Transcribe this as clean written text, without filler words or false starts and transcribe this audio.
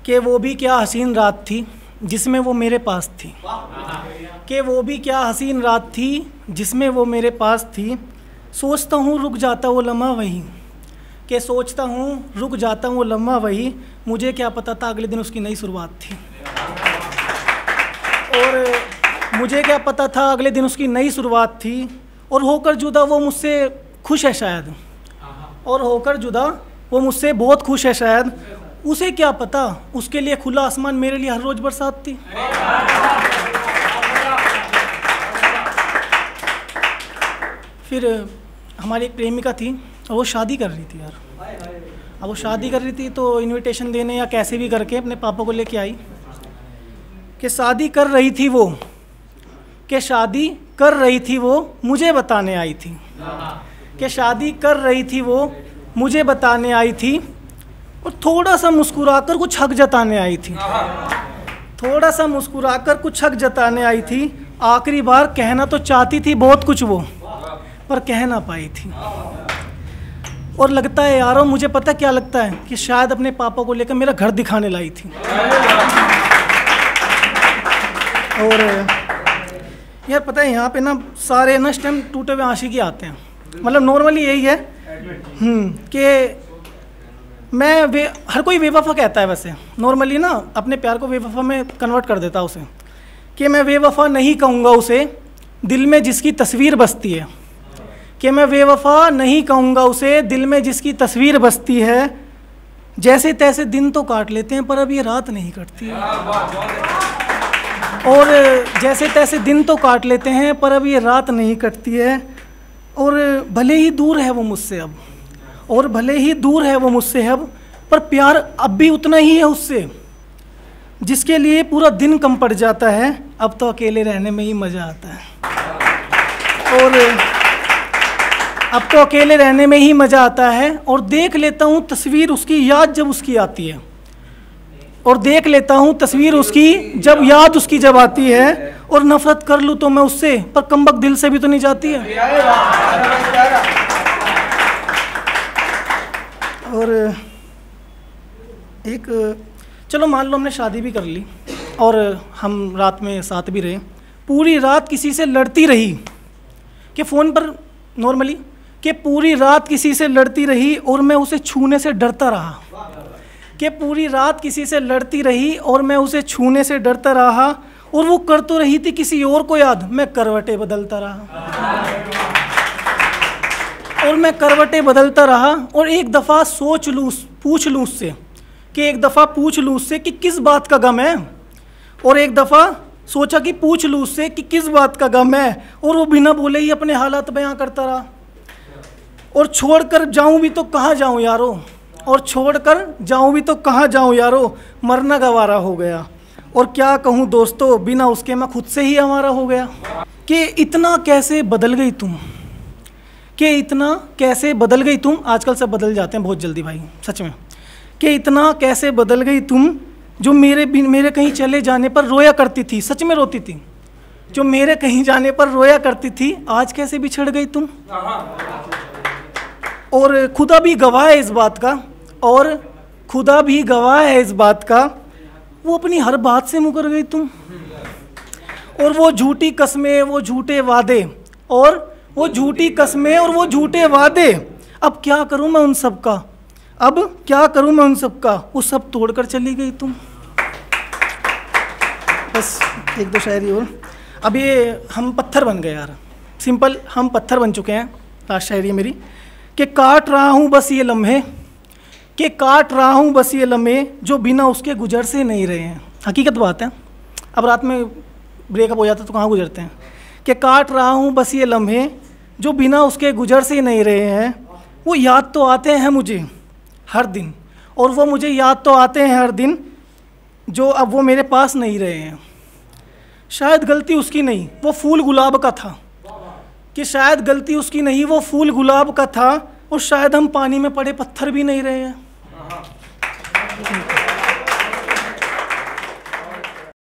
कि वो भी क्या हसीन रात थी जिसमें वो मेरे पास थी, कि वो भी क्या हसीन रात थी जिसमें वो मेरे पास थी। सोचता हूँ रुक जाता वो लम्हा वही, कि सोचता हूँ रुक जाता वो लम्हा वही, मुझे क्या पता था अगले दिन उसकी नई शुरुआत थी। और मुझे क्या पता था अगले दिन उसकी नई शुरुआत थी। और होकर जुदा वो मुझसे खुश है शायद, और होकर जुदा वो मुझसे बहुत खुश है शायद। उसे क्या पता उसके लिए खुला आसमान मेरे लिए हर रोज़ बरसात थी। फिर हमारी एक प्रेमिका थी और वो शादी कर रही थी यार। अब वो शादी कर रही थी तो इनविटेशन देने या कैसे भी करके अपने पापा को लेके आई कि शादी कर रही थी वो, कि शादी कर रही थी वो मुझे बताने आई थी, कि शादी कर रही थी वो मुझे बताने आई थी। और थोड़ा सा मुस्कुराकर कुछ हक जताने आई थी, थोड़ा सा मुस्कुराकर कुछ हक जताने आई थी। आखिरी बार कहना तो चाहती थी बहुत कुछ वो, पर कह ना पाई थी। और लगता है यारों, मुझे पता क्या लगता है कि शायद अपने पापा को लेकर मेरा घर दिखाने लाई थी। और यार पता है यहाँ पे ना सारे ना इस टाइम टूटे हुए आशिकी आते हैं। मतलब नॉर्मली यही है कि हर कोई बेवफा कहता है। वैसे नॉर्मली ना अपने प्यार को बेवफा में कन्वर्ट कर देता उसे, कि मैं बेवफा नहीं कहूँगा उसे दिल में जिसकी तस्वीर बसती है, कि मैं बेवफा नहीं कहूँगा उसे दिल में जिसकी तस्वीर बसती है। जैसे तैसे दिन तो काट लेते हैं पर अब ये रात नहीं कटती है। और जैसे तैसे दिन तो काट लेते हैं पर अब ये रात नहीं कटती है। और भले ही दूर है वो मुझसे अब, और भले ही दूर है वो मुझसे अब, पर प्यार अब भी उतना ही है उससे जिसके लिए पूरा दिन कम पड़ जाता है। अब तो अकेले रहने में ही मज़ा आता है, और अब तो अकेले रहने में ही मज़ा आता है। और देख लेता हूँ तस्वीर उसकी याद जब उसकी आती है, और देख लेता हूँ तस्वीर उसकी जब याद उसकी जब आती है। और नफरत कर लूँ तो मैं उससे, पर कमबख्त दिल से भी तो नहीं जाती है। और एक चलो मान लो हमने शादी भी कर ली और हम रात में साथ भी रहे, पूरी रात किसी से लड़ती रही कि फ़ोन पर नॉर्मली, कि पूरी रात किसी से लड़ती रही और मैं उसे छूने से डरता रहा, कि पूरी रात किसी से लड़ती रही और मैं उसे छूने से डरता रहा। और वो कर तो रही थी किसी और को याद, मैं करवटें बदलता रहा, और मैं करवटें बदलता रहा। और एक दफ़ा सोच लूँ, पूछ लूँ उससे, कि एक दफ़ा पूछ लूँ उससे कि किस बात का गम है। और एक दफ़ा सोचा कि पूछ लूँ उससे कि किस बात का गम है, और वो बिना बोले ही अपने हालात बयां करता रहा। और छोड़कर जाऊँ भी तो कहाँ जाऊँ यारो, और छोड़कर जाऊँ भी तो कहाँ जाऊँ यारो, मरना गवारा हो गया। और क्या कहूँ दोस्तों, बिना उसके मैं खुद से ही हमारा हो गया। कि इतना कैसे बदल गई तुम, कि इतना कैसे बदल गई तुम। आजकल सब बदल जाते हैं बहुत जल्दी भाई, सच में। कि इतना कैसे बदल गई तुम, जो मेरे कहीं चले जाने पर रोया करती थी, सच में रोती थी, जो मेरे कहीं जाने पर रोया करती थी, आज कैसे बिछड़ गई तुम। और खुदा भी गवाह है इस बात का, और खुदा भी गवाह है इस बात का, वो अपनी हर बात से मुकर गई तुम। और वो झूठी कस्में, वो झूठे वादे, और वो झूठी कस्में और वो झूठे वादे, अब क्या करूं मैं उन सब का, अब क्या करूं मैं उन सब का, वो सब तोड़कर चली गई तुम। बस एक दो शायरी और। अब ये हम पत्थर बन गए यार, सिंपल हम पत्थर बन चुके हैं। लास्ट शायरी है मेरी, कि काट रहा हूँ बस ये लम्हे, कि काट रहा हूँ बस ये लम्हे जो बिना उसके गुजर से नहीं रहे हैं। हकीकत बात है, अब रात में ब्रेकअप हो जाता तो कहाँ गुजरते हैं। कि काट रहा हूँ बस ये लम्हे जो बिना उसके गुजर से नहीं रहे हैं। वो याद तो आते हैं मुझे हर दिन, और वो मुझे याद तो आते हैं हर दिन, जो अब वो मेरे पास नहीं रहे हैं। शायद गलती उसकी नहीं, वो फूल गुलाब का था, कि शायद गलती उसकी नहीं, वो फूल गुलाब का था। और शायद हम पानी में पड़े पत्थर भी नहीं रहे हैं।